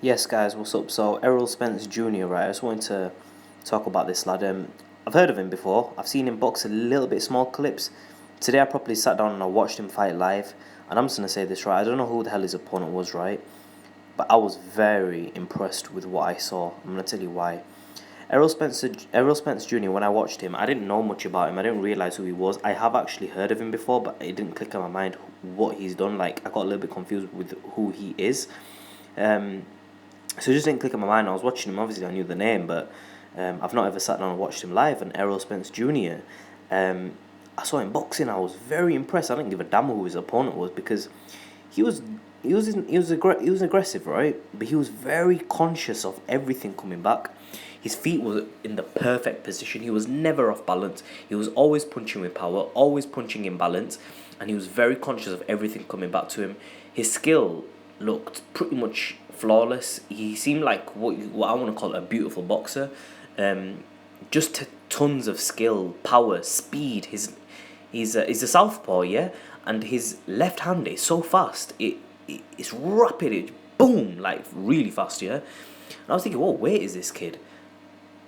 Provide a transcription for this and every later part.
Yes, guys, what's up? So, Errol Spence Jr., right? I just wanted to talk about this lad. I've heard of him before. I've seen him box a little bit small clips. Today, I properly sat down and I watched him fight live. And I'm just gonna say this, right? I don't know who the hell his opponent was, right? But I was very impressed with what I saw. I'm gonna tell you why. Errol Spence Jr. When I watched him, I didn't know much about him. I didn't realize who he was. I have actually heard of him before, but it didn't click in my mind what he's done. Like I got a little bit confused with who he is. Um, so it just didn't click in my mind. I was watching him. Obviously, I knew the name, but I've not ever sat down and watched him live. And Errol Spence Jr. Um, I saw him boxing. I was very impressed. I didn't give a damn who his opponent was because he was he was aggressive, right? But he was very conscious of everything coming back. His feet were in the perfect position. He was never off balance. He was always punching with power, always punching in balance, and he was very conscious of everything coming back to him. His skill looked pretty much flawless. He seemed like what I want to call a beautiful boxer. Just tons of skill, power, speed. He's a southpaw, yeah, and his left hand is so fast. It's rapid. It's boom, like really fast, yeah. And I was thinking, what weight is this kid?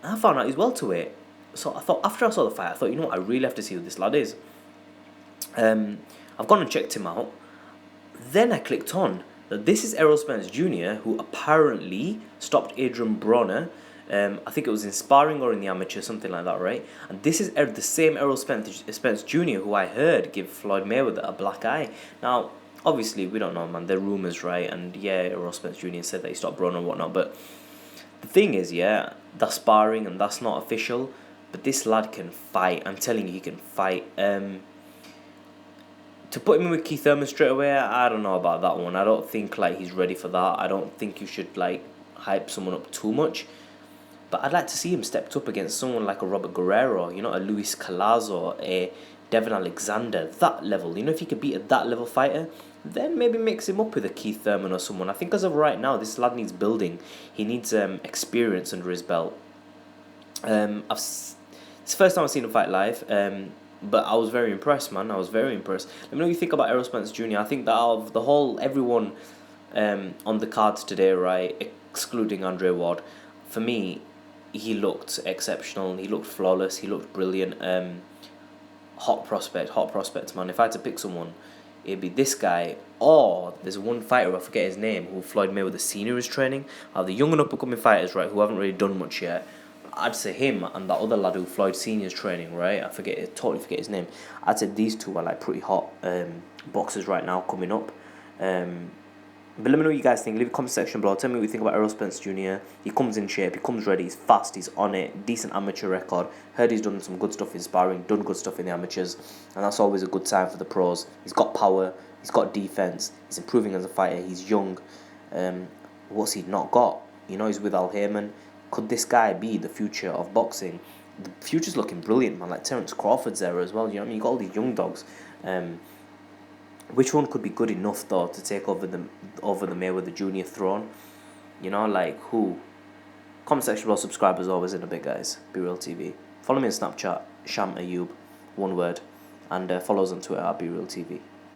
And I found out he's welterweight. So I thought after I saw the fight, I thought, you know what, I really have to see who this lad is. I've gone and checked him out. Then I clicked on that this is Errol Spence Jr., who apparently stopped Adrian Bronner. I think it was in sparring or in the amateur, something like that, right? And this is the same Errol Spence Jr. who I heard give Floyd Mayweather a black eye. Now, obviously, we don't know, man. They're rumors, right? And yeah, Errol Spence Jr. said that he stopped Bronner and whatnot. But the thing is, yeah, that's sparring and that's not official. But this lad can fight. I'm telling you, he can fight. To put him in with Keith Thurman straight away, I don't know about that one. I don't think like he's ready for that. I don't think you should like hype someone up too much. But I'd like to see him stepped up against someone like a Robert Guerrero, you know, a Luis Calazo, a Devon Alexander, that level. You know, if he could beat a that level fighter, then maybe mix him up with a Keith Thurman or someone. I think as of right now, this lad needs building. He needs experience under his belt. It's the first time I've seen him fight live. But I was very impressed, man. I was very impressed. Let me know what you think about Errol Spence Jr. I think that out of the whole, everyone on the cards today, right, excluding Andre Ward, for me, he looked exceptional. He looked flawless. He looked brilliant. Hot prospect, man. If I had to pick someone, it'd be this guy. Or there's one fighter, I forget his name, who Floyd Mayweather Sr. is training. The young and up-and-coming fighters, right, who haven't really done much yet. I'd say him and that other lad who Floyd Sr. is training, right? Totally forget his name. I'd say these two are like pretty hot boxers right now coming up. But let me know what you guys think. Leave a comment section below. Tell me what you think about Errol Spence Jr. He comes in shape. He comes ready. He's fast. He's on it. Decent amateur record. Heard he's done some good stuff in sparring. Done good stuff in the amateurs. And that's always a good sign for the pros. He's got power. He's got defense. He's improving as a fighter. He's young. What's he not got? You know, he's with Al Heyman. Could this guy be the future of boxing? The future's looking brilliant, man. Like Terence Crawford's there as well. You know what I mean? You got all these young dogs. Which one could be good enough though to take over the Mayweather Jr. throne? You know, like who? Comment section below. Subscribe as always in a bit, guys. Be Real TV. Follow me on Snapchat, Sham Ayub, one word, and follow us on Twitter at Be Real TV.